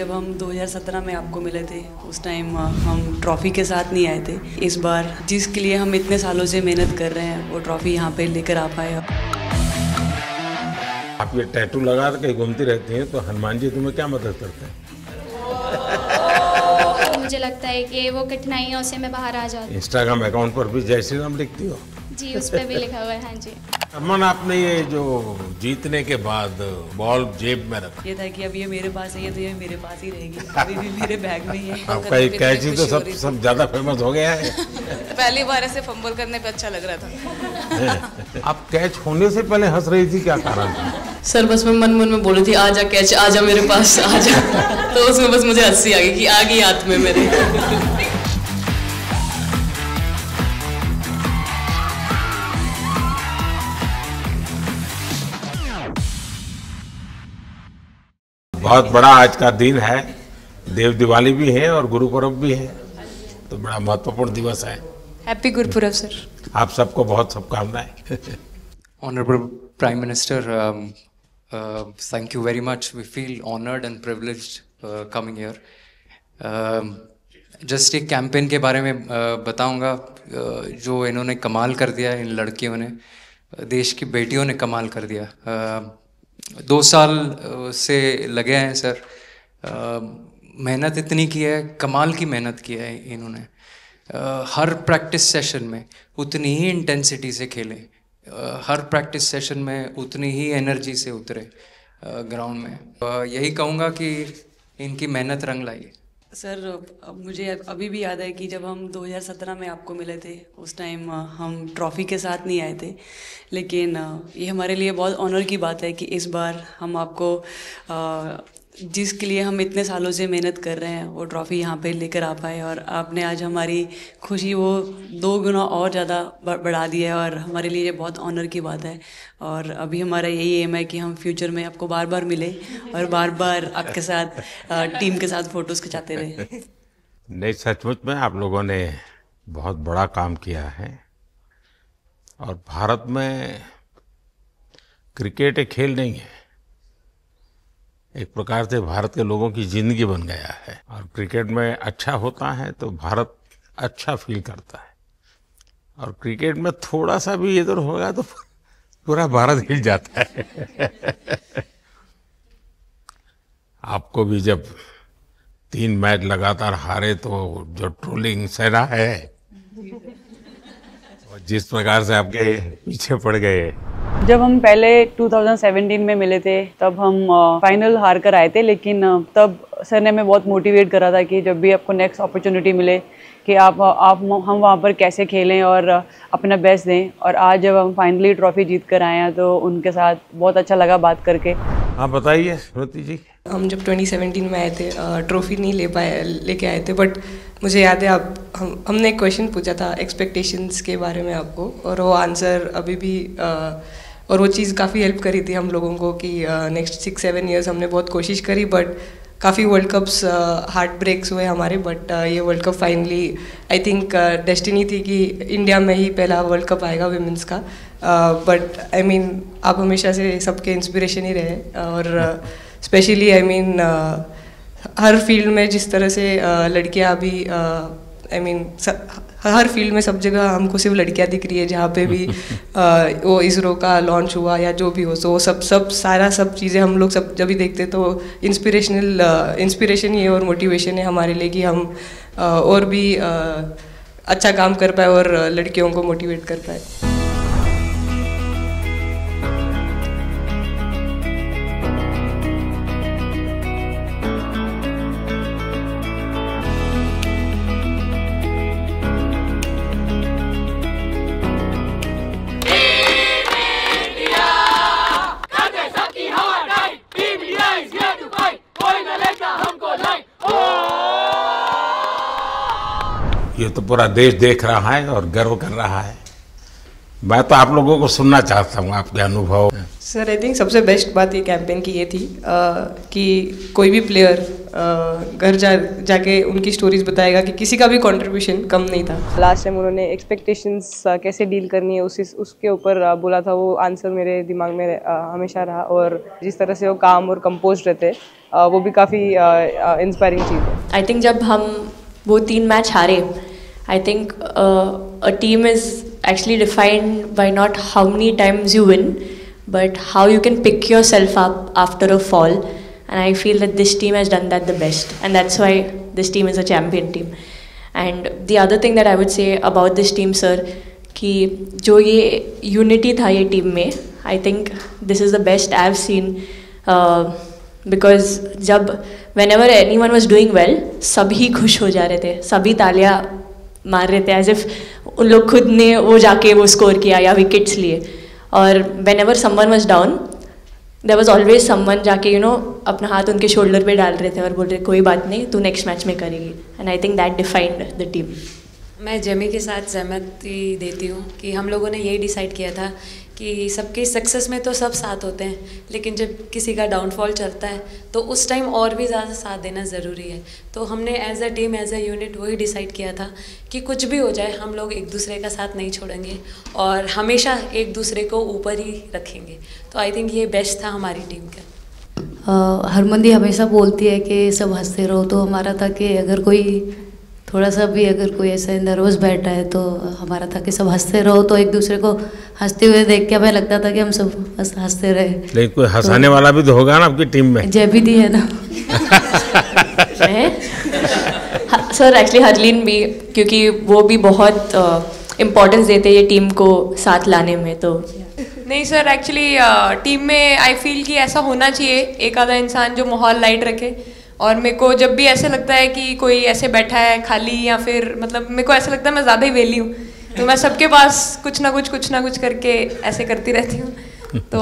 जब हम 2017 में आपको मिले थे उस टाइम हम ट्रॉफ़ी के साथ नहीं आए थे। इस बार जिसके लिए हम इतने सालों से मेहनत कर रहे हैं वो ट्रॉफ़ी यहाँ पे लेकर आ पाए। आप ये टैटू लगा के घूमती रहती हैं तो हनुमान जी तुम्हें क्या मदद करते हैं? मुझे लगता है कि वो कठिनाइयों से मैं बाहर आ जाती। इंस्टाग्राम अकाउंट पर भी जय श्री राम लिखती हो? जी, उस पर भी लिखा हुआ है। हाँ जी। अमन, आपने ये जो जीतने के बाद बॉल जेब में रखा, ये था कि अब ये मेरे पास है, ये तो ये मेरे पास ही रहेगी, अभी भी मेरे बैग में ही है। आपका ये कैच ही तो सब ज़्यादा फेमस हो गया है। पहली बार ऐसे फंबल करने पे अच्छा लग रहा था। आप कैच होने से पहले हंस रही थी, क्या कारण था? सर बस मैं मन में बोली थी आजा कैच, आजा मेरे पास आजा। तो उसमें बस मुझे हंसी आ गई कि आ गई हाथ में मेरे। बहुत बड़ा आज का दिन है, देव दिवाली भी है और गुरुपुरब भी है, तो बड़ा महत्वपूर्ण दिवस है। Happy Gurpurab sir. आप सबको बहुत शुभकामनाएं। Honorable Prime Minister, thank you very much. We feel honored and privileged coming here. Just एक कैंपेन के बारे में बताऊंगा जो इन्होंने कमाल कर दिया, इन लड़कियों ने, देश की बेटियों ने कमाल कर दिया। 2 साल से लगे हैं सर, मेहनत इतनी की है, कमाल की मेहनत की है इन्होंने। हर प्रैक्टिस सेशन में उतनी ही इंटेंसिटी से खेले, हर प्रैक्टिस सेशन में उतनी ही एनर्जी से उतरे ग्राउंड में। यही कहूँगा कि इनकी मेहनत रंग लाई। सर मुझे अभी भी याद है कि जब हम 2017 में आपको मिले थे उस टाइम हम ट्रॉफ़ी के साथ नहीं आए थे, लेकिन ये हमारे लिए बहुत ऑनर की बात है कि इस बार हम आपको जिसके लिए हम इतने सालों से मेहनत कर रहे हैं वो ट्रॉफ़ी यहाँ पे लेकर आ पाए, और आपने आज हमारी खुशी वो 2 गुना और ज़्यादा बढ़ा दिया है, और हमारे लिए ये बहुत ऑनर की बात है। और अभी हमारा यही एम है कि हम फ्यूचर में आपको बार बार मिले और बार बार आपके साथ टीम के साथ फ़ोटोज़ खिंचाते रहे। नहीं, सचमुच में आप लोगों ने बहुत बड़ा काम किया है, और भारत में क्रिकेट एक खेल नहीं है, एक प्रकार से भारत के लोगों की जिंदगी बन गया है। और क्रिकेट में अच्छा होता है तो भारत अच्छा फील करता है, और क्रिकेट में थोड़ा सा भी इधर होगा तो पूरा भारत हिल जाता है। आपको भी जब 3 मैच लगातार हारे तो जो ट्रोलिंग सहना है, और जिस प्रकार से आपके पीछे पड़ गए। जब हम पहले 2017 में मिले थे तब हम फाइनल हार कर आए थे, लेकिन तब सर ने हमें बहुत मोटिवेट करा था कि जब भी आपको नेक्स्ट अपॉर्चुनिटी मिले कि हम वहाँ पर कैसे खेलें और अपना बेस्ट दें। और आज जब हम फाइनली ट्रॉफ़ी जीत कर आए हैं तो उनके साथ बहुत अच्छा लगा बात करके। हाँ बताइए श्रुति जी। हम जब 2017 में आए थे ट्रॉफी नहीं लेके आए थे, बट मुझे याद है हमने एक क्वेश्चन पूछा था एक्सपेक्टेशंस के बारे में आपको, और वो आंसर अभी भी और वो चीज़ काफ़ी हेल्प करी थी हम लोगों को कि नेक्स्ट 6-7 ईयर्स हमने बहुत कोशिश करी, बट काफ़ी वर्ल्ड कप्स हार्ट ब्रेक्स हुए हमारे। बट ये world cup finally I think destiny थी कि इंडिया में ही पहला वर्ल्ड कप आएगा विमेंस का। बट आई मीन आप हमेशा से सबके इंस्पिरेशन ही रहे, और specially I mean her field में जिस तरह से लड़कियां अभी आई मीन हर फील्ड में सब जगह हमको सिर्फ लड़कियां दिख रही है, जहाँ पे भी वो इसरो का लॉन्च हुआ या जो भी हो, तो वो सब चीज़ें हम लोग सब जब भी देखते तो इंस्पिरेशन ही है और मोटिवेशन है हमारे लिए कि हम और भी अच्छा काम कर पाए और लड़कियों को मोटिवेट कर पाए। ये तो पूरा देश देख रहा है और गर्व कर रहा है। मैं तो आप लोगों को सुनना चाहता हूँ आपके अनुभव। सर आई थिंक सबसे बेस्ट बात ये कैंपेन की ये थी कि कोई भी प्लेयर घर जाके उनकी स्टोरीज बताएगा कि किसी का भी कंट्रीब्यूशन कम नहीं था। लास्ट टाइम उन्होंने एक्सपेक्टेशंस कैसे डील करनी है उसके ऊपर बोला था, वो आंसर मेरे दिमाग में हमेशा रहा, और जिस तरह से वो काम और कंपोज रहते वो भी काफ़ी इंस्पायरिंग चीज़ है। आई थिंक जब हम वो 3 मैच हारे, I think a team is actually defined by not how many times you win, but how you can pick yourself up after a fall. And I feel that this team has done that the best, and that's why this team is a champion team. And the other thing that I would say about this team, sir, कि जो ये unity था ये team में, I think this is the best I've seen, because जब whenever anyone was doing well, सभी खुश हो जा रहे थे, सभी तालियां मार रहे थे, एज इफ उन लोग खुद ने वो जाके वो स्कोर किया या विकेट्स लिए। और whenever someone was down, there was always someone जाके अपना हाथ उनके शोल्डर पे डाल रहे थे और बोल रहे कोई बात नहीं, तू नेक्स्ट मैच में करेगी। And I think that defined the team. मैं जेमी के साथ सहमति देती हूँ कि हम लोगों ने यही डिसाइड किया था कि सबकी सक्सेस में तो सब साथ होते हैं, लेकिन जब किसी का डाउनफॉल चलता है तो उस टाइम और भी ज़्यादा साथ देना ज़रूरी है। तो हमने as a team, as a unit वही डिसाइड किया था कि कुछ भी हो जाए हम लोग एक दूसरे का साथ नहीं छोड़ेंगे और हमेशा एक दूसरे को ऊपर ही रखेंगे। तो आई थिंक ये बेस्ट था हमारी टीम का। हरमंदी हमेशा बोलती है कि सब हंसते रहो, तो हमारा था कि अगर कोई थोड़ा सा भी अगर कोई ऐसा नर्वस बैठा है तो हमारा था कि सब हंसते रहो, तो एक दूसरे को हंसते हुए देख के हमें लगता था कि हम सब हंसते रहे। लेकिन कोई हंसाने वाला भी तो होगा ना आपकी टीम में? जयबीदी है ना। सर एक्चुअली हरलीन भी, क्योंकि वो भी बहुत इम्पोर्टेंस देते हैं ये टीम को साथ लाने में। तो नहीं सर, एक्चुअली टीम में आई फील कि ऐसा होना चाहिए, एक आधा इंसान जो माहौल लाइट रखे। और मेरे को जब भी ऐसे लगता है कि कोई ऐसे बैठा है खाली, या फिर मतलब मेरे को ऐसा लगता है मैं ज़्यादा ही वेली हूँ, तो मैं सबके पास कुछ ना कुछ करके ऐसे करती रहती हूँ। तो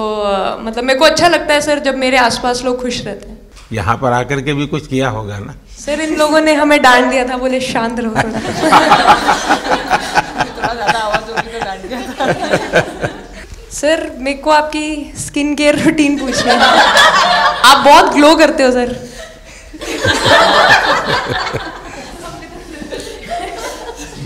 मतलब मेरे को अच्छा लगता है सर जब मेरे आसपास लोग खुश रहते हैं। यहाँ पर आकर के भी कुछ किया होगा ना सर? इन लोगों ने हमें डांट दिया था, बोले शांत रहो थोड़ा। सर मेरे को आपकी स्किन केयर रूटीन पूछना है। आप बहुत ग्लो करते हो सर।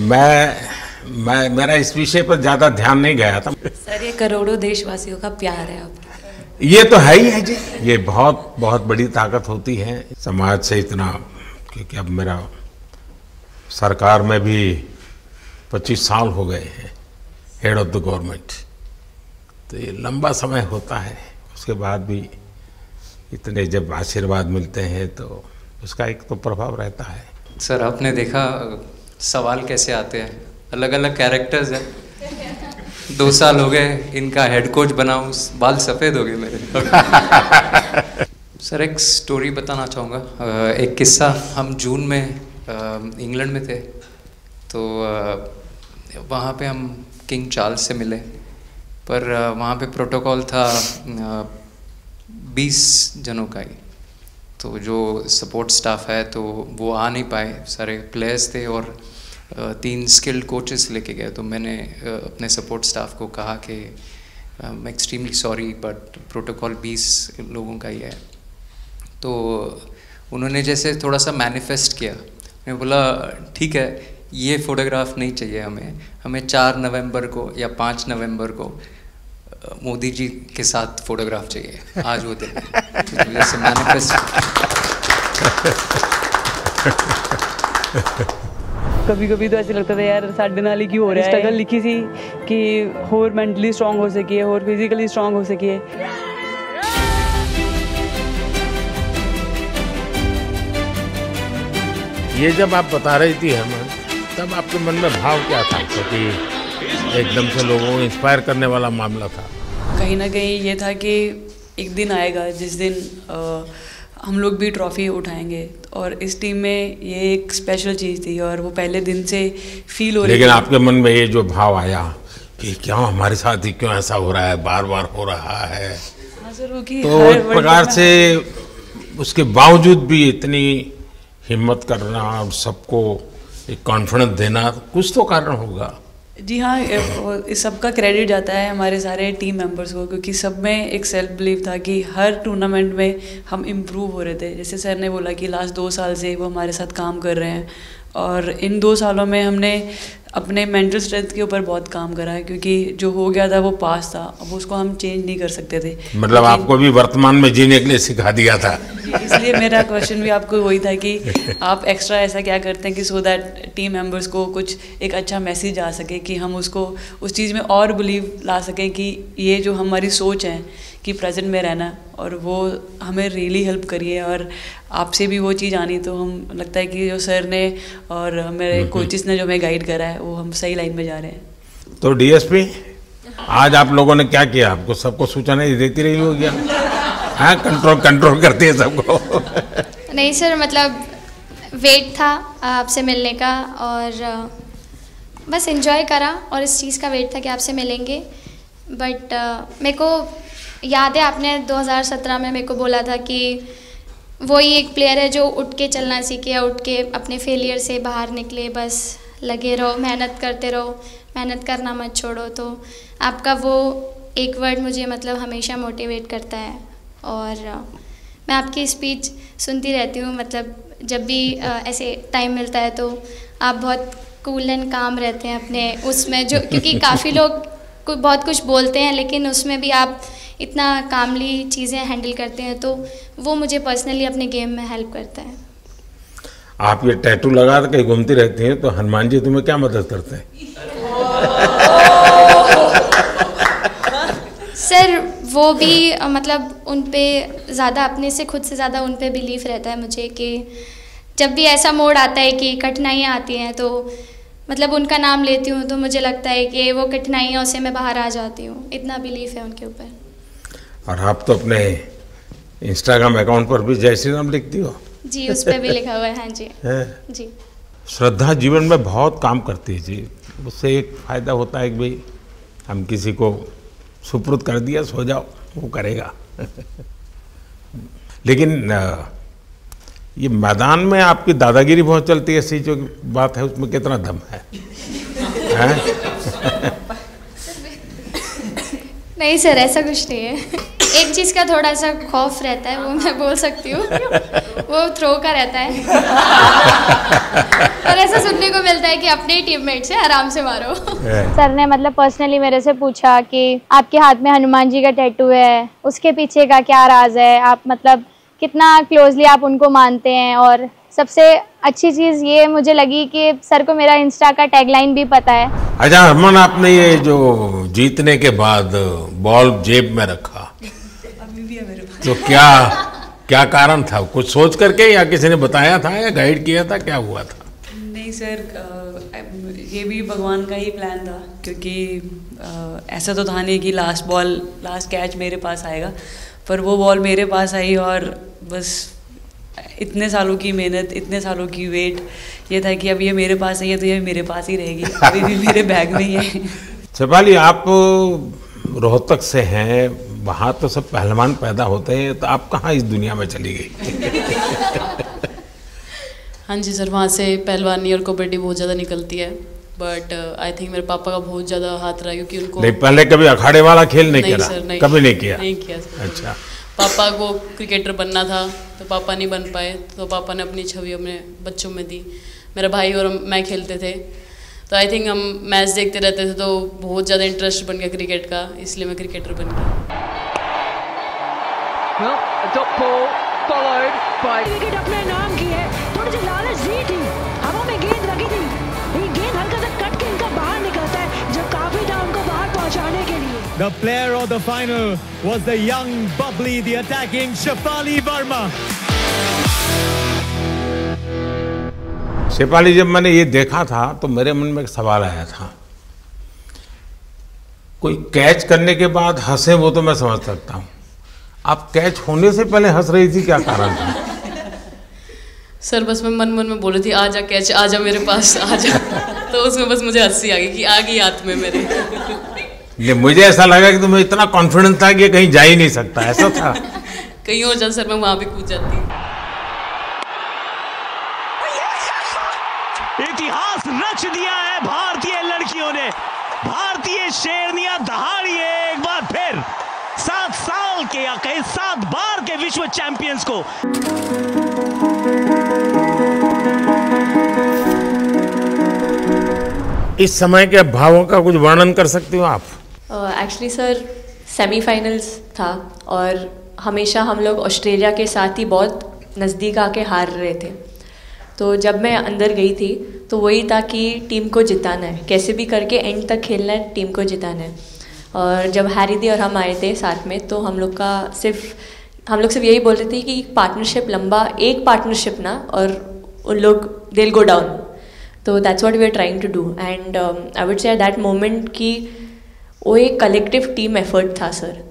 मैं मेरा इस विषय पर ज्यादा ध्यान नहीं गया था। सर ये करोड़ों देशवासियों का प्यार है आपके। ये तो है ही है जी, ये बहुत बहुत बड़ी ताकत होती है समाज से इतना, क्योंकि अब मेरा सरकार में भी 25 साल हो गए हैं हेड ऑफ द गवर्नमेंट, तो ये लंबा समय होता है। उसके बाद भी इतने जब आशीर्वाद मिलते हैं तो उसका एक तो प्रभाव रहता है। सर आपने देखा सवाल कैसे आते हैं, अलग अलग कैरेक्टर्स हैं। 2 साल हो गए इनका हेड कोच बनाऊं, बाल सफ़ेद हो गए मेरे। सर एक स्टोरी बताना चाहूँगा, एक किस्सा। हम जून में इंग्लैंड में थे, तो वहाँ पे हम किंग चार्ल्स से मिले, पर वहाँ पे प्रोटोकॉल था 20 जनों का ही। तो जो सपोर्ट स्टाफ है तो वो आ नहीं पाए, सारे प्लेयर्स थे और 3 स्किल्ड कोचेस लेके गए। तो मैंने अपने सपोर्ट स्टाफ को कहा कि I am extremely sorry but protocol 20 लोगों का ही है। तो उन्होंने जैसे थोड़ा सा मैनिफेस्ट किया, मैं बोला ठीक है ये फ़ोटोग्राफ नहीं चाहिए हमें 4 नवंबर को या 5 नवंबर को मोदी जी के साथ फोटोग्राफ चाहिए, आज वो दिन जैसे मैनिफेस्ट। कभी कभी तो ऐसे लगता था यार साढ़े नाल ही क्यों हो रहा है। स्ट्रगल लिखी सी कि होर मेंटली स्ट्रांग हो सकिए, होर फिजिकली स्ट्रांग हो सकिए। ये जब आप बता रही थी हेमंत, तब आपके मन में भाव क्या था? क्योंकि एकदम से लोगों को इंस्पायर करने वाला मामला था। कहीं ना कहीं ये था कि एक दिन आएगा जिस दिन हम लोग भी ट्रॉफी उठाएंगे, और इस टीम में ये एक स्पेशल चीज़ थी और वो पहले दिन से फील हो रही थी। लेकिन आपके मन में ये जो भाव आया कि क्यों हमारे साथ ही क्यों ऐसा हो रहा है, बार बार हो रहा है, तो एक प्रकार से उसके बावजूद भी इतनी हिम्मत करना और सबको एक कॉन्फिडेंस देना, कुछ तो कारण होगा। जी हाँ, इस सबका क्रेडिट जाता है हमारे सारे टीम मेंबर्स को, क्योंकि सब में एक सेल्फ बिलीव था कि हर टूर्नामेंट में हम इम्प्रूव हो रहे थे। जैसे सर ने बोला कि लास्ट 2 साल से वो हमारे साथ काम कर रहे हैं, और इन 2 सालों में हमने अपने मेंटल स्ट्रेंथ के ऊपर बहुत काम करा है, क्योंकि जो हो गया था वो पास था, अब उसको हम चेंज नहीं कर सकते थे। मतलब आपको भी वर्तमान में जीने के लिए सिखा दिया था। इसलिए मेरा क्वेश्चन भी आपको वही था कि आप एक्स्ट्रा ऐसा क्या करते हैं कि सो दैट टीम मेंबर्स को कुछ एक अच्छा मैसेज आ सके, कि हम उसको उस चीज़ में और बिलीव ला सकें कि ये जो हमारी सोच है कि प्रेजेंट में रहना, और वो हमें रियली हेल्प करिए। और आपसे भी वो चीज़ आनी, तो हम लगता है कि जो सर ने और मेरे कोचेस ने जो हमें गाइड करा है, वो हम सही लाइन में जा रहे हैं। तो डीएसपी, आज आप लोगों ने क्या किया? आपको सबको सूचनाएं देती रही हो क्या? हाँ, कंट्रोल करती है सबको। नहीं सर, मतलब वेट था आपसे मिलने का, और बस एंजॉय करा, और इस चीज़ का वेट था कि आपसे मिलेंगे। बट मेरे को याद है आपने 2017 में मेरे को बोला था कि वही एक प्लेयर है जो उठ के चलना सीखे, या उठ के अपने फेलियर से बाहर निकले, बस लगे रहो, मेहनत करते रहो, मेहनत करना मत छोड़ो। तो आपका वो एक वर्ड मुझे मतलब हमेशा मोटिवेट करता है, और मैं आपकी स्पीच सुनती रहती हूँ, मतलब जब भी ऐसे टाइम मिलता है तो आप बहुत कूल एंड काम रहते हैं अपने उसमें, जो क्योंकि काफ़ी लोग बहुत कुछ बोलते हैं, लेकिन उसमें भी आप इतना कामली चीज़ें हैंडल करते हैं, तो वो मुझे पर्सनली अपने गेम में हेल्प करता है। आप ये टैटू लगा के कहीं घूमती रहती हैं, तो हनुमान जी तुम्हें क्या मदद करते हैं? सर वो भी मतलब उन पे ज़्यादा, अपने से खुद से ज़्यादा उन पे बिलीफ रहता है मुझे, कि जब भी ऐसा मोड़ आता है कि कठिनाइयाँ आती हैं, तो मतलब उनका नाम लेती हूँ तो मुझे लगता है कि वो कठिनाइयों से मैं बाहर आ जाती हूँ। इतना बिलीफ है उनके ऊपर। और आप तो अपने इंस्टाग्राम अकाउंट पर भी जय श्री राम लिखती हो? जी, उस पर भी लिखा हुआ है। हाँ जी जी। श्रद्धा जीवन में बहुत काम करती है जी। उससे एक फ़ायदा होता है कि भाई हम किसी को सुपुर्द कर दिया, सो जाओ, वो करेगा। लेकिन ये मैदान में आपकी दादागिरी बहुत चलती है, ऐसी जो बात है उसमें कितना दम है? नहीं सर, ऐसा कुछ नहीं है। एक चीज़ का थोड़ा सा खौफ रहता है, वो मैं बोल सकती हूँ, वो थ्रो का रहता है। और ऐसा सुनने को मिलता है कि अपने ही टीममेट से आराम से मारो। सर ने मतलब पर्सनली मेरे से पूछा कि आपके हाथ में हनुमान जी का टैटू है, उसके पीछे का क्या राज है, आप मतलब कितना क्लोजली आप उनको मानते हैं। और सबसे अच्छी चीज़ ये मुझे लगी कि सर को मेरा इंस्टा का टैगलाइन भी पता है। अच्छा हरमन, आपने ये जो जीतने के बाद बॉल जेब में रखा, अभी भी है मेरे पास। तो क्या कारण था? कुछ सोच करके, या किसी ने बताया था, या गाइड किया था, क्या हुआ था? नहीं सर, ये भी भगवान का ही प्लान था, क्योंकि ऐसा तो था नहीं कि लास्ट कैच मेरे पास आएगा, पर वो बॉल मेरे पास आई, और बस इतने सालों की मेहनत, इतने सालों की वेट, ये था कि अब ये मेरे पास आई है तो ये मेरे पास ही रहेगी, अभी भी मेरे बैग में ही है। शेफाली, आप रोहतक से हैं, वहाँ तो सब पहलवान पैदा होते हैं, तो आप कहाँ इस दुनिया में चली गई? हाँ जी सर, वहाँ से पहलवानी और कबड्डी बहुत ज़्यादा निकलती है, बट आई थिंक मेरे पापा का बहुत ज़्यादा हाथ रहा, क्योंकि उनको नहीं, पहले कभी अखाड़े वाला खेल नहीं किया? सर, नहीं, कभी नहीं किया? नहीं किया सर। अच्छा। पापा को क्रिकेटर बनना था, तो पापा नहीं बन पाए, तो पापा ने अपनी छवि अपने बच्चों में दी। मेरा भाई और मैं खेलते थे, तो आई थिंक हम मैच देखते रहते थे, तो बहुत ज़्यादा इंटरेस्ट बन गया क्रिकेट का, इसलिए मैं क्रिकेटर बन गया। विकेट अपने नाम की है, थोड़ी सी लालच दी थी, हवा में गेंद लगी थी, ये गेंद हल्का सा कट के इनका बाहर निकलता है, जो काफी था उनको बाहर पहुंचाने के लिए। The player of the final was the young, bubbly, the attacking Shefali Verma. Shefali, जब मैंने ये देखा था तो मेरे मन में एक सवाल आया था। कोई कैच करने के बाद हंसे वो तो मैं समझ सकता हूँ, आप कैच होने से पहले हंस रही थी, क्या कारण था? सर बस मैं मन में बोल रही थी, आजा कैच, आजा मेरे पास, आजा। तो उसमें बस मुझे हंसी आ गई कि आ गई हाथ में मेरे। नहीं, मुझे ऐसा लगा कि तुम्हें इतना कॉन्फिडेंस था कि कहीं जा ही नहीं सकता, ऐसा था? कहीं और जाता सर, मैं वहां भी कूद जाती। इतिहास नाच दिया है भारतीय लड़कियों ने। भारतीय शेरनियां दहाड़ी है एक बार फिर 7 साल के या कहीं 7 बार के विश्व चैंपियंस को। इस समय के भावों का कुछ वर्णन कर सकते हो आप? एक्चुअली सर सेमीफाइनल्स था और हमेशा हम लोग ऑस्ट्रेलिया के साथ ही बहुत नज़दीक आके हार रहे थे। तो जब मैं अंदर गई थी तो वही था कि टीम को जिताना है, कैसे भी करके एंड तक खेलना है, टीम को जिताना है। और जब हैरी दी और हम आए थे साथ में तो हम लोग सिर्फ यही बोल रहे थे कि पार्टनरशिप लंबा, एक पार्टनरशिप ना, और उन लोग दिल गो डाउन। तो that's what we are trying to do and I would say at that moment कि वो एक कलेक्टिव टीम एफर्ट था सर।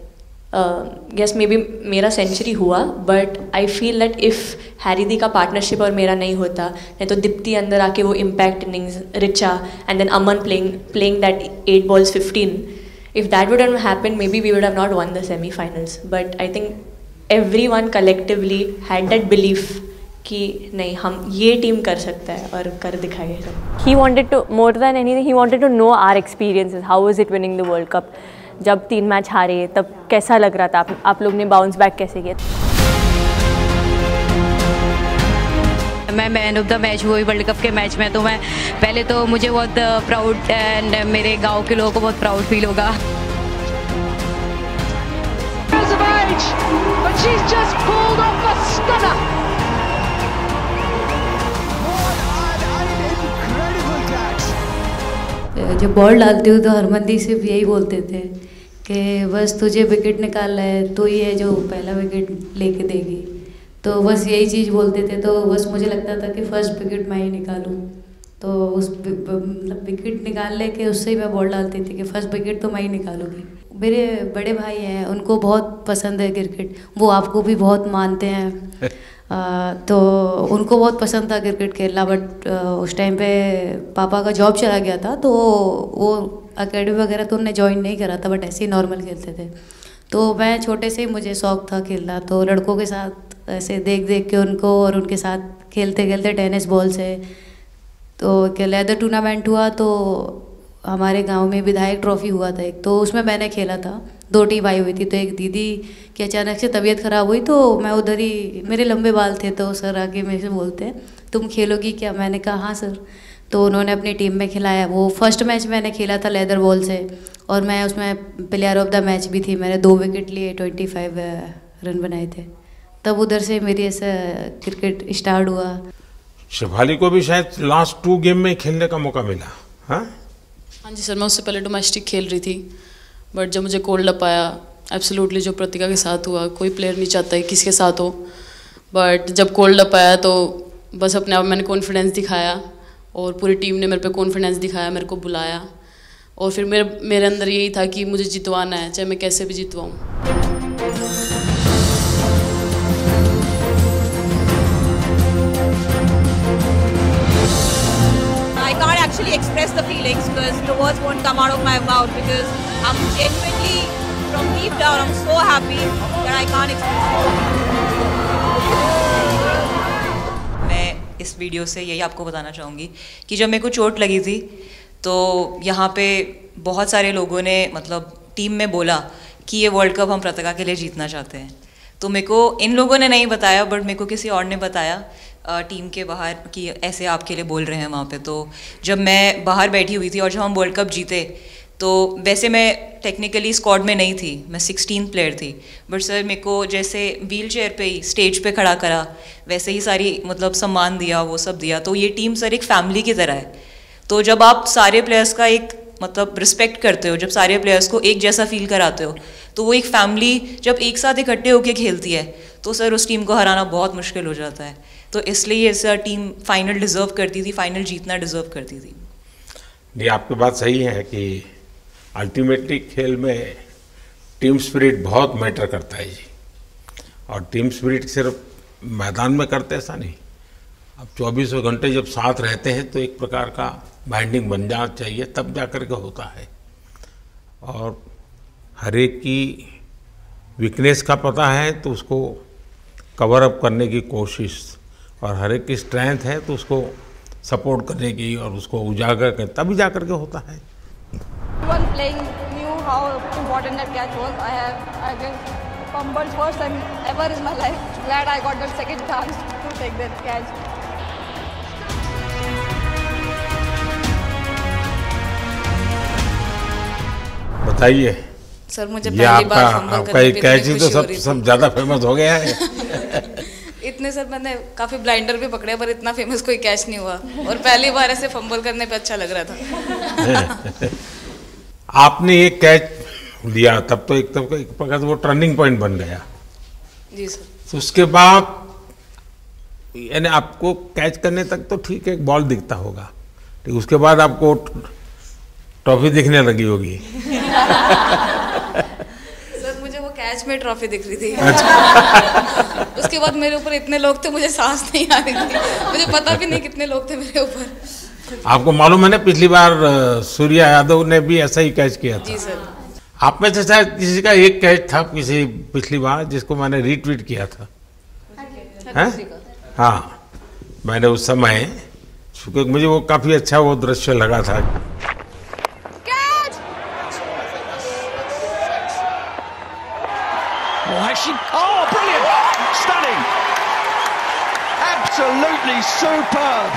यस मे बी मेरा सेंचुरी हुआ but I feel that if Harry दी का पार्टनरशिप और मेरा नहीं होता, नहीं तो दीप्ति अंदर आके वो impact innings, Richa and then Aman playing that 8 balls 15, if that would have happened maybe we would have not won the semi-finals. But I think everyone collectively had that belief कि नहीं, हम ये टीम कर सकता है और कर दिखाएगा। He wanted to, more than anything, he wanted to know our experiences. How was it winning the World Cup? जब 3 मैच हारे तब कैसा लग रहा था? आप लोग ने बाउंस बैक कैसे किया? मैं मैन ऑफ द मैच हुई वर्ल्ड कप के मैच में, तो मैं पहले तो मुझे बहुत प्राउड एंड मेरे गांव के लोगों को बहुत प्राउड फील होगा। जब बॉल डालती हूँ तो हरमनदीप सिर्फ यही बोलते थे कि बस तुझे विकेट निकालना है, तो ये है जो पहला विकेट लेके देगी। तो बस यही चीज़ बोलते थे। तो बस मुझे लगता था कि फर्स्ट विकेट मैं ही निकालूं, तो उस मतलब विकेट निकाल लेके उससे ही मैं बॉल डालती थी कि फर्स्ट विकेट तो मैं ही निकालूंगी। मेरे बड़े भाई हैं, उनको बहुत पसंद है क्रिकेट, वो आपको भी बहुत मानते हैं। तो उनको बहुत पसंद था क्रिकेट खेलना, बट उस टाइम पे पापा का जॉब चला गया था, तो वो अकेडमी वगैरह तो उन्होंने ज्वाइन नहीं करा था, बट ऐसे ही नॉर्मल खेलते थे। तो मैं छोटे से ही मुझे शौक़ था खेलना, तो लड़कों के साथ ऐसे देख देख के उनको और उनके साथ खेलते खेलते टेनिस बॉल से, तो लेदर टूर्नामेंट हुआ तो हमारे गांव में विधायक ट्रॉफी हुआ था एक, तो उसमें मैंने खेला था। 2 टीम आई हुई थी, तो एक दीदी की अचानक से तबीयत ख़राब हुई, तो मैं उधर ही, मेरे लंबे बाल थे, तो सर आके मेरे से बोलते हैं तुम खेलोगी क्या? मैंने कहा हाँ सर। तो उन्होंने अपनी टीम में खिलाया। वो फर्स्ट मैच मैंने खेला था लेदर बॉल से, और मैं उसमें प्लेयर ऑफ द मैच भी थी। मैंने 2 विकेट लिए, 25 रन बनाए थे। तब उधर से मेरी ऐसा क्रिकेट स्टार्ट हुआ। शेफाली को भी शायद लास्ट 2 गेम में खेलने का मौका मिला। हाँ जी सर, मैं उससे पहले डोमेस्टिक खेल रही थी, बट जब मुझे कोल्ड अप आया, एब्सोल्युटली जो प्रतिका के साथ हुआ, कोई प्लेयर नहीं चाहता है किसके साथ हो, बट जब कोल्ड अप आया तो बस अपने आप मैंने कॉन्फिडेंस दिखाया, और पूरी टीम ने मेरे पे कॉन्फिडेंस दिखाया, मेरे को बुलाया, और फिर मेरे अंदर यही था कि मुझे जितवाना है, चाहे मैं कैसे भी जितवाऊँ। I can't actually express the feelings because the words won't come out of my mouth, because I'm genuinely from deep down I'm so happy that I can't express it. मैं इस वीडियो से यही आपको बताना चाहूँगी कि जब मेरे को चोट लगी थी तो यहाँ पे बहुत सारे लोगों ने मतलब टीम में बोला कि ये वर्ल्ड कप हम प्रतिका के लिए जीतना चाहते हैं। तो मेरे को इन लोगों ने नहीं बताया, बट मेरे को किसी और ने बताया टीम के बाहर कि ऐसे आपके लिए बोल रहे हैं वहाँ पे। तो जब मैं बाहर बैठी हुई थी और जब हम वर्ल्ड कप जीते, तो वैसे मैं टेक्निकली स्क्वाड में नहीं थी, मैं 16th प्लेयर थी, बट सर मेरे को जैसे व्हील चेयर पे ही स्टेज पे खड़ा करा, वैसे ही सारी मतलब सम्मान दिया, वो सब दिया। तो ये टीम सर एक फैमिली की तरह है। तो जब आप सारे प्लेयर्स का एक मतलब रिस्पेक्ट करते हो, जब सारे प्लेयर्स को एक जैसा फील कराते हो, तो वो एक फैमिली जब एक साथ इकट्ठे होकर खेलती है तो सर उस टीम को हराना बहुत मुश्किल हो जाता है। तो इसलिए सर टीम फाइनल डिज़र्व करती थी, फाइनल जीतना डिज़र्व करती थी। ये आपकी बात सही है कि अल्टीमेटली खेल में टीम स्पिरिट बहुत मैटर करता है जी, और टीम स्पिरिट सिर्फ मैदान में करते ऐसा नहीं, अब 24 घंटे जब साथ रहते हैं तो एक प्रकार का बाइंडिंग बन जाना चाहिए, तब जा कर के होता है। और हर एक की वीकनेस का पता है तो उसको कवर अप करने की कोशिश, और हर एक की स्ट्रेंथ है तो उसको सपोर्ट करने की और उसको उजागर कर, तभी जा करके होता है। Everyone playing knew how important that catch was. I just fumbled first time ever in my life. Glad I got that second chance to take that catch. बताइए सर, मुझे ये पहली बार फंबल आपका करने एक पे कैच ही इतनी तो खुशी हो रही सब थी। ज़्यादा फेमस हो गया है। इतने सर मैंने काफ़ी ब्लाइंडर भी पकड़े पर इतना फेमस कोई कैच नहीं हुआ और पहली बार ऐसे फंबल करने पे अच्छा लग रहा था। आपने एक कैच लिया तब तो एक प्रकार से वो टर्निंग पॉइंट बन गया। जी सर। तो उसके बाद यानी आपको कैच करने तक तो ठीक है, बॉल दिखता होगा, ठीक, उसके बाद आपको ट्रॉफी दिखने लगी होगी। सर मुझे वो कैच में ट्रॉफी दिख रही थी। अच्छा। उसके बाद मेरे ऊपर इतने लोग थे, मुझे सांस नहीं आ रही थी, मुझे पता भी नहीं कितने लोग थे मेरे ऊपर। आपको मालूम है ना, पिछली बार सूर्या यादव ने भी ऐसा ही कैच किया था। जी सर। आप में से शायद किसी का एक कैच था किसी पिछली बार जिसको मैंने रीट्वीट किया था, हैं? हाँ, मैंने उस समय, क्योंकि मुझे वो काफी अच्छा वो दृश्य लगा था। Oh, brilliant! Stunning! Absolutely superb!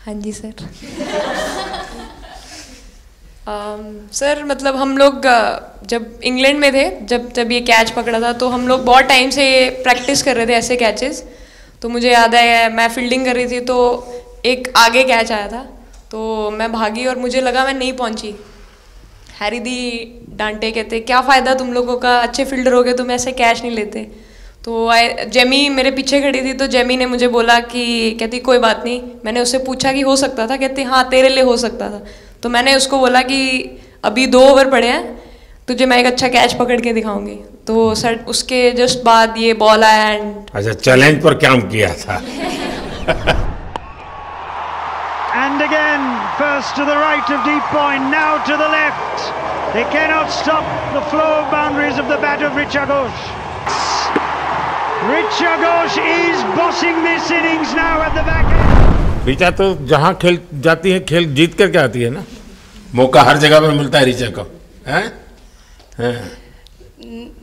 हाँ जी सर। सर मतलब हम लोग जब इंग्लैंड में थे, जब ये कैच पकड़ा था, तो हम लोग बहुत टाइम से प्रैक्टिस कर रहे थे ऐसे कैचेस। तो मुझे याद है मैं फील्डिंग कर रही थी तो एक आगे कैच आया था, तो मैं भागी और मुझे लगा मैं नहीं पहुंची। हैरी दी डांटे, कहते क्या फ़ायदा तुम लोगों का, अच्छे फील्डर हो गए तुम ऐसे कैच नहीं लेते। तो जेमी मेरे पीछे खड़ी थी, तो जेमी ने मुझे बोला कि, कहती कोई बात नहीं। मैंने उससे पूछा कि हो सकता था, कहती हाँ तेरे लिए हो सकता था। तो मैंने उसको बोला कि अभी 2 ओवर पड़े हैं, तुझे मैं एक अच्छा कैच पकड़ के दिखाऊंगी। तो सर उसके जस्ट बाद ये बॉल आया एंड अच्छा, चैलेंज पर काम किया था। And again, first to the right of deep point, now to the left. They cannot stop the flow of boundaries of the bat of Richa Ghosh. Richa Ghosh is bossing this innings now at the back end. Richa तो जहाँ खेल जाती है खेल जीत करके आती है ना, मौका हर जगह पे मिलता है ऋचा को, हैं?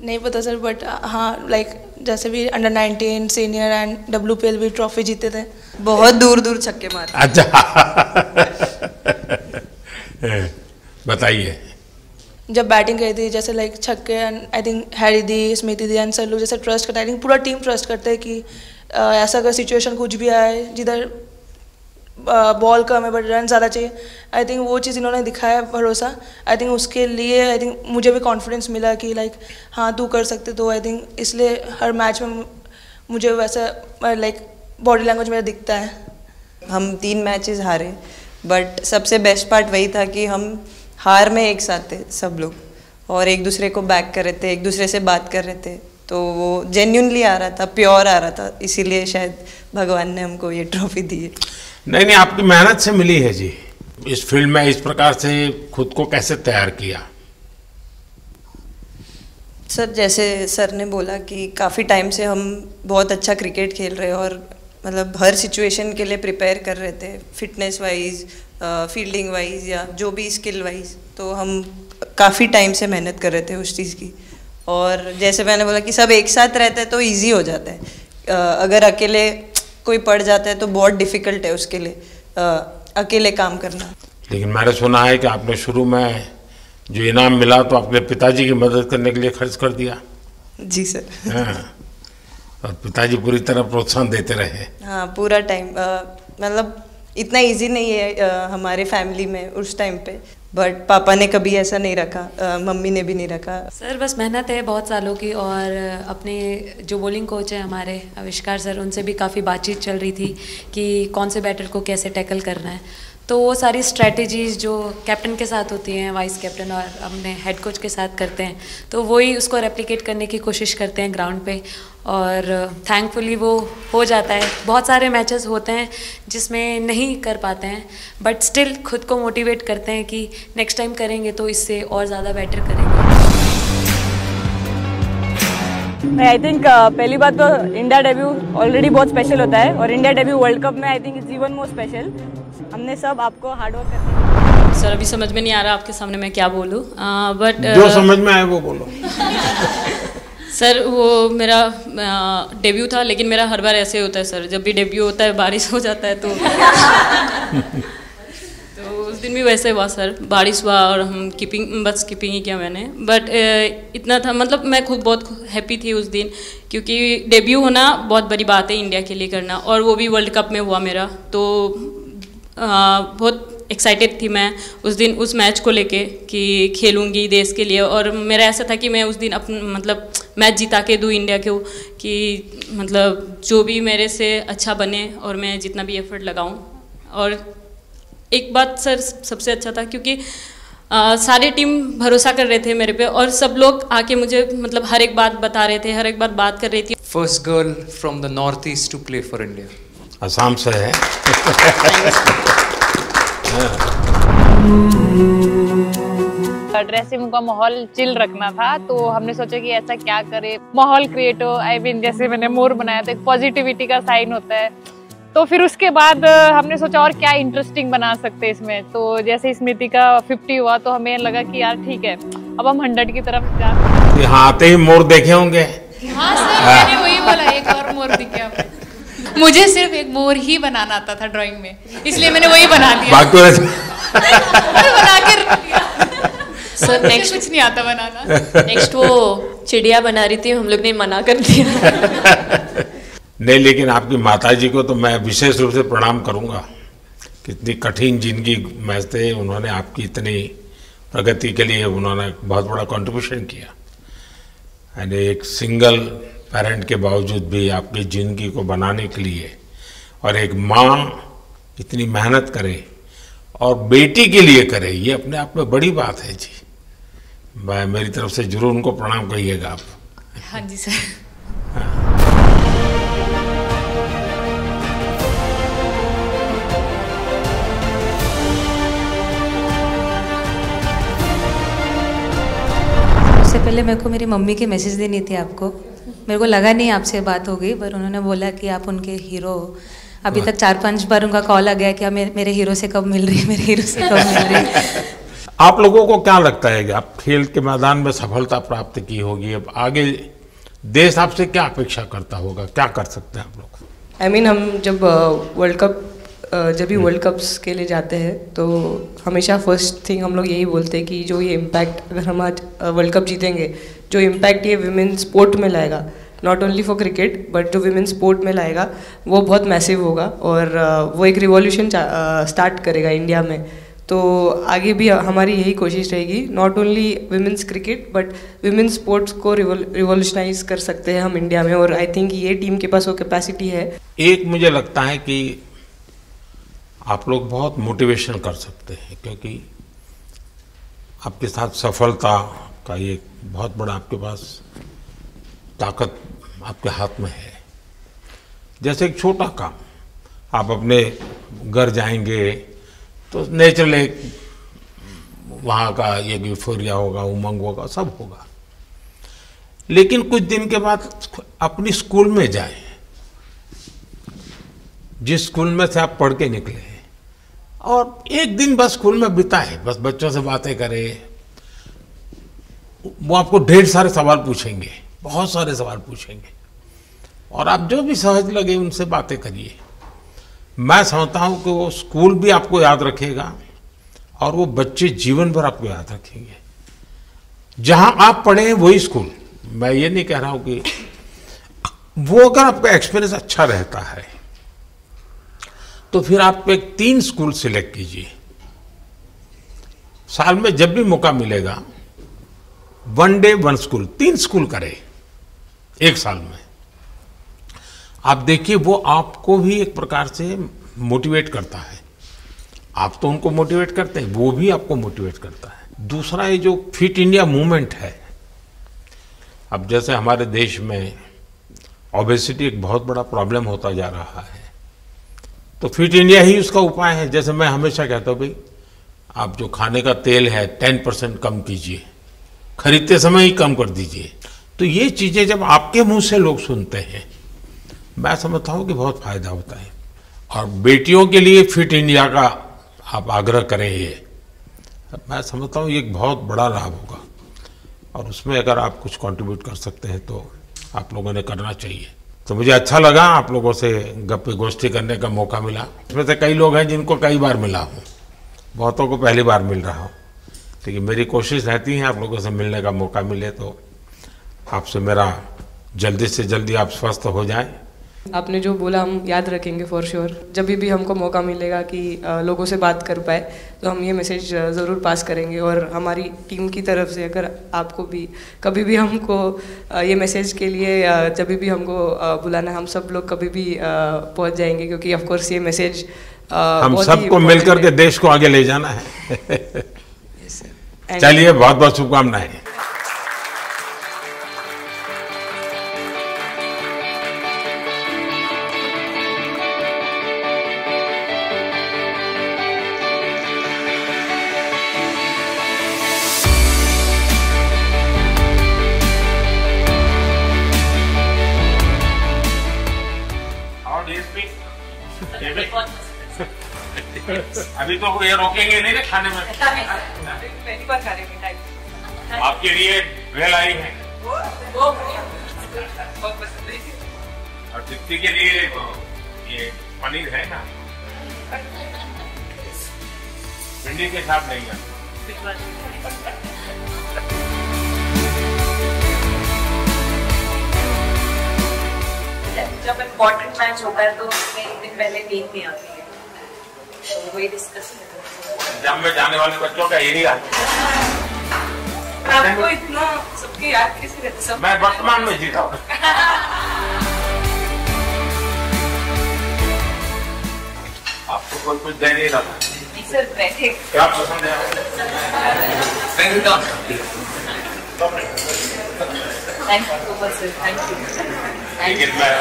नहीं पता सर, बट हाँ लाइक जैसे भी अंडर 19 सीनियर एंड WPL भी ट्रॉफी जीते थे, बहुत दूर दूर छक्के मारे। अच्छा। बताइए। जब बैटिंग करी थी जैसे लाइक छक्के and I think Harry the, Smriti the and sir लोग जैसे ट्रस्ट करते हैं, आई थिंक पूरा टीम ट्रस्ट करते हैं कि ऐसा अगर सिचुएशन कुछ भी आए जिधर बॉल कम है बट रन ज़्यादा चाहिए, आई थिंक वो चीज़ इन्होंने दिखाया भरोसा। आई थिंक उसके लिए आई थिंक मुझे भी कॉन्फिडेंस मिला कि लाइक हाँ तू कर सकते। तो आई थिंक इसलिए हर मैच में मुझे वैसा लाइक बॉडी लैंग्वेज मेरा दिखता है। हम 3 मैचेस हारे, बट सबसे बेस्ट पार्ट वही था कि हम हार में एक साथ थे सब लोग और एक दूसरे को बैक कर रहे थे, एक दूसरे से बात कर रहे थे। तो वो जेन्युइनली आ रहा था, प्योर आ रहा था, इसीलिए शायद भगवान ने हमको ये ट्रॉफी दी है। नहीं, आपकी मेहनत से मिली है जी। इस फील्ड में इस प्रकार से खुद को कैसे तैयार किया? सर जैसे सर ने बोला कि काफ़ी टाइम से हम बहुत अच्छा क्रिकेट खेल रहे हैं और मतलब हर सिचुएशन के लिए प्रिपेयर कर रहे थे, फिटनेस वाइज, फील्डिंग वाइज या जो भी स्किल वाइज। तो हम काफ़ी टाइम से मेहनत कर रहे थे उस चीज़ की। और जैसे मैंने बोला कि सब एक साथ रहते हैं तो इजी हो जाता है, अगर अकेले कोई पड़ जाता है तो बहुत डिफ़िकल्ट है उसके लिए अकेले काम करना। लेकिन मैंने सुना है कि आपने शुरू में जो इनाम मिला तो अपने पिताजी की मदद करने के लिए खर्च कर दिया। जी सर। हाँ, और पिताजी पूरी तरह प्रोत्साहन देते रहे। हाँ, पूरा टाइम मतलब इतना इजी नहीं है हमारे फैमिली में उस टाइम पे, बट पापा ने कभी ऐसा नहीं रखा, मम्मी ने भी नहीं रखा। सर बस मेहनत है बहुत सालों की, और अपने जो बॉलिंग कोच है हमारे आविष्कार सर, उनसे भी काफ़ी बातचीत चल रही थी कि कौन से बैटर को कैसे टैकल करना है। तो वो सारी स्ट्रेटजीज जो कैप्टन के साथ होती हैं, वाइस कैप्टन और अपने हेड कोच के साथ करते हैं, तो वही उसको रेप्लिकेट करने की कोशिश करते हैं ग्राउंड पे, और थैंकफुली वो हो जाता है। बहुत सारे मैचेस होते हैं जिसमें नहीं कर पाते हैं, बट स्टिल खुद को मोटिवेट करते हैं कि नेक्स्ट टाइम करेंगे तो इससे और ज़्यादा बेटर करेंगे। आई थिंक पहली बात तो इंडिया डेब्यू ऑलरेडी बहुत स्पेशल होता है और इंडिया डेब्यू वर्ल्ड कप में I think it's even more special. हमने सब आपको हार्डवर्क करना। सर अभी समझ में नहीं आ रहा आपके सामने मैं क्या बोलूँ, बट जो समझ में आए वो बोलो। सर वो मेरा डेब्यू था, लेकिन मेरा हर बार ऐसे होता है सर, जब भी डेब्यू होता है बारिश हो जाता है तो उस दिन भी वैसे हुआ सर, बारिश हुआ और हम बस कीपिंग ही किया मैंने। बट इतना था, मतलब मैं खुद बहुत हैप्पी थी उस दिन, क्योंकि डेब्यू होना बहुत बड़ी बात है इंडिया के लिए करना, और वो भी वर्ल्ड कप में हुआ मेरा, तो बहुत एक्साइटेड थी मैं उस दिन उस मैच को लेके कि खेलूंगी देश के लिए। और मेरा ऐसा था कि मैं उस दिन मतलब मैच जिता के दूँ इंडिया को, कि मतलब जो भी मेरे से अच्छा बने और मैं जितना भी एफर्ट लगाऊं। और एक बात सर सबसे अच्छा था, क्योंकि सारी टीम भरोसा कर रहे थे मेरे पे, और सब लोग आके मुझे मतलब हर एक बात बता रहे थे, हर एक बात कर रही थी। First girl from the north east to play for India. Assam से है। ड्रेसिंग रूम का माहौल चिल रखना था, तो हमने सोचा कि ऐसा क्या करे माहौल क्रिएट हो। आई मीन जैसे मैंने मोर बनाया था, एक पॉजिटिविटी का साइन होता है, तो फिर उसके बाद हमने सोचा और क्या इंटरेस्टिंग बना सकते हैं इसमें। तो जैसे स्मृति का 50 हुआ तो हमें लगा कि यार ठीक है अब हम 100 की तरफ जा। यहाँ आते ही मोर देखे होंगे। हाँ सर, मैंने वही बोला, एक और मोर दिखे आपको। मुझे सिर्फ एक मोर ही बनाना आता था ड्राइंग में, इसलिए मैंने वही बना दिया। बना के रख दिया। सर नेक्स्ट कुछ नहीं आता बनाना। नेक्स्ट वो चिड़िया बना रही थी, हम लोग ने मना कर दिया। नहीं, लेकिन आपकी माताजी को तो मैं विशेष रूप से प्रणाम करूंगा। कितनी कठिन जिंदगी में थे, उन्होंने आपकी इतनी प्रगति के लिए उन्होंने बहुत बड़ा कंट्रीब्यूशन किया। यानी एक सिंगल पेरेंट के बावजूद भी आपकी ज़िंदगी को बनाने के लिए, और एक माँ इतनी मेहनत करे और बेटी के लिए करे, ये अपने आप में बड़ी बात है जी। मैं मेरी तरफ से जरूर उनको प्रणाम कहिएगा आप। हाँ जी सर। सबसे पहले मेरे को मेरी मम्मी की मैसेज देनी थी आपको। मेरे को लगा नहीं आपसे बात हो गई, पर उन्होंने बोला कि आप उनके हीरो हो। अभी तक 4-5 बार उनका कॉल आ गया कि मेरे हीरो से कब मिल रही है, मेरे हीरो से कब मिल रही है। आप लोगों को क्या लगता है कि आप खेल के मैदान में सफलता प्राप्त की होगी, अब आगे देश आपसे क्या अपेक्षा करता होगा, क्या कर सकते हैं आप लोग? I mean, हम जब वर्ल्ड कप्स के लिए जाते हैं तो हमेशा फर्स्ट थिंग हम लोग यही बोलते हैं कि जो ये इम्पैक्ट, अगर हम आज वर्ल्ड कप जीतेंगे, जो इम्पैक्ट ये विमेन स्पोर्ट में लाएगा, not only for cricket but जो विमेन स्पोर्ट में लाएगा, वो बहुत मैसिव होगा और वो एक रिवॉल्यूशन स्टार्ट करेगा इंडिया में। तो आगे भी हमारी यही कोशिश रहेगी, not only women's cricket but women sports को रिवॉल्यूशनाइज कर सकते हैं हम इंडिया में, और आई थिंक ये टीम के पास वो कैपेसिटी है। एक मुझे लगता है कि आप लोग बहुत मोटिवेशन कर सकते हैं, क्योंकि आपके साथ सफलता का ये बहुत बड़ा आपके पास ताकत आपके हाथ में है। जैसे एक छोटा काम, आप अपने घर जाएंगे तो नेचुरल एक वहाँ का ये यूफोरिया होगा, उमंग होगा, सब होगा। लेकिन कुछ दिन के बाद अपनी स्कूल में जाएं, जिस स्कूल में से आप पढ़ के निकले हैं, और एक दिन बस स्कूल में बिताए, बस बच्चों से बातें करें। वो आपको ढेर सारे सवाल पूछेंगे, बहुत सारे सवाल पूछेंगे, और आप जो भी सहज लगे उनसे बातें करिए। मैं समझता हूं कि वो स्कूल भी आपको याद रखेगा और वो बच्चे जीवन भर आपको याद रखेंगे। जहां आप पढ़े हैं वही स्कूल, मैं ये नहीं कह रहा हूं कि वो, अगर आपका एक्सपीरियंस अच्छा रहता है तो फिर आप एक 3 स्कूल सिलेक्ट कीजिए। साल में जब भी मौका मिलेगा 1 डे 1 स्कूल, 3 स्कूल करें एक साल में। आप देखिए वो आपको भी एक प्रकार से मोटिवेट करता है। आप तो उनको मोटिवेट करते हैं, वो भी आपको मोटिवेट करता है। दूसरा ये जो फिट इंडिया मूवमेंट है, अब जैसे हमारे देश में ओबेसिटी एक बहुत बड़ा प्रॉब्लम होता जा रहा है, तो फिट इंडिया ही उसका उपाय है। जैसे मैं हमेशा कहता हूँ, भाई आप जो खाने का तेल है 10% कम कीजिए, खरीदते समय ही कम कर दीजिए। तो तो ये चीजें जब आपके मुंह से लोग सुनते हैं, मैं समझता हूं कि बहुत फायदा होता है। और बेटियों के लिए फिट इंडिया का आप आग्रह करें, ये मैं समझता हूँ ये एक बहुत बड़ा लाभ होगा, और उसमें अगर आप कुछ कंट्रीब्यूट कर सकते हैं तो आप लोगों ने करना चाहिए। तो मुझे अच्छा लगा आप लोगों से गप्पे गोष्ठी करने का मौका मिला। इसमें से कई लोग हैं जिनको कई बार मिला हूँ, बहुतों को पहली बार मिल रहा हूँ, लेकिन मेरी कोशिश रहती है आप लोगों से मिलने का मौका मिले तो आपसे मेरा जल्दी से जल्दी आप स्वस्थ हो जाएं। आपने जो बोला हम याद रखेंगे फॉर श्योर। जब भी हमको मौका मिलेगा कि लोगों से बात कर पाए तो हम ये मैसेज ज़रूर पास करेंगे। और हमारी टीम की तरफ से अगर आपको भी कभी भी हमको ये मैसेज के लिए जब भी हमको बुलाना, हम सब लोग कभी भी पहुंच जाएंगे, क्योंकि ऑफ कोर्स ये मैसेज हम सबको मिलकर के देश को आगे ले जाना है। चलिए, बहुत बहुत शुभकामनाएं। अभी तो ये रोकेंगे नहीं ना खाने में। पहली बार खा रहे हैं। आपके लिए वेल आई है बहुत पसंद है। और दीप्ति के लिए ये पनीर है ना, भिंडी के साथ नहीं है। जब इम्पोर्टेंट मैच होता है तो उसमें एक दिन पहले नींद नहीं आती है, तो वही डिस्कस जब में जाने वाले बच्चों का यही हाल। आपको इतना सबके याद कैसे रहता है? मैं वर्तमान में जीता हूँ। आपको कोई कुछ दे नहीं रहा। सर बैठे। क्या पसंद है? Thank you so much sir, thank you. लेकिन मैं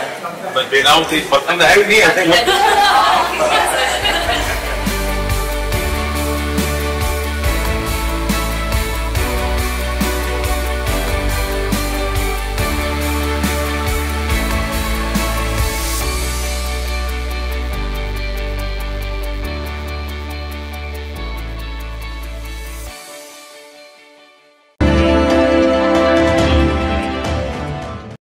दे रहा हूँ, पसंद है भी नहीं है।